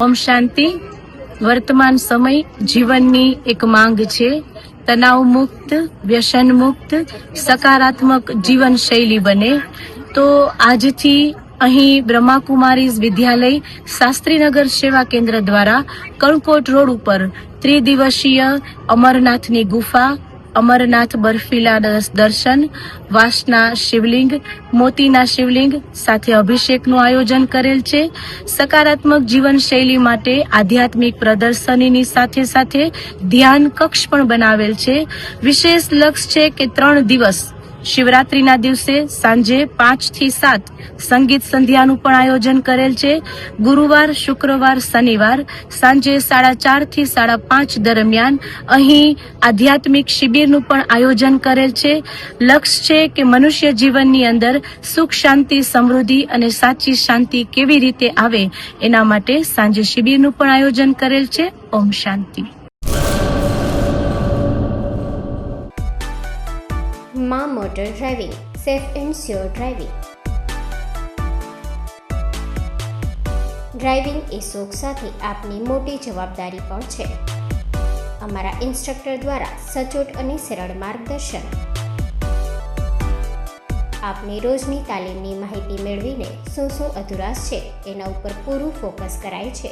ઓમ શાંતિ. વર્તમાન સમય જીવનની એક માંગ છે. તણાવ મુક્ત, વ્યસન મુક્ત, સકારાત્મક જીવન શૈલી બને. તો આજથી અહીં બ્રહ્માકુમારીઝ વિદ્યાલય શાસ્ત્રીનગર સેવા કેન્દ્ર દ્વારા કણકોટ રોડ ઉપર ત્રિદિવસીય અમરનાથની ગુફા, અમરનાથ બર્ફીલા દર્શન, વાસના શિવલિંગ, મોતીના શિવલિંગ સાથે અભિષેકનું આયોજન કરેલ છે. સકારાત્મક જીવન શૈલી માટે આધ્યાત્મિક પ્રદર્શનીની સાથે સાથે ધ્યાન કક્ષ પણ બનાવેલ છે. વિશેષ લક્ષ્ય છે કે 3 દિવસ શિવરાત્રીના દિવસે સાંજે 5 થી 7 સંગીત સંધ્યાનું પણ આયોજન કરેલ છે. ગુરુવાર, શુક્રવાર, શનિવાર સાંજે 4:30 થી 5:30 દરમિયાન અહીં આધ્યાત્મિક શિબિરનું પણ આયોજન કરેલ છે. લક્ષ્ય છે કે મનુષ્ય જીવનની અંદર સુખ, શાંતિ, સમૃદ્ધિ અને સાચી શાંતિ કેવી રીતે આવે એના માટે સાંજે શિબિરનું પણ આયોજન કરેલ છે. ઓમ શાંતિ. માં motor driving, safe and sure driving. Driving એ શોખ સાથે આપની મોટી જવાબદારી પણ છે. અમારા ઇન્સ્ટ્રક્ટર દ્વારા સચોટ અને સરળ માર્ગદર્શન. આપની રોજની તાલીમની માહિતી મેળવીને શું અધુરાશ છે એના ઉપર પૂરું ફોકસ કરાય છે.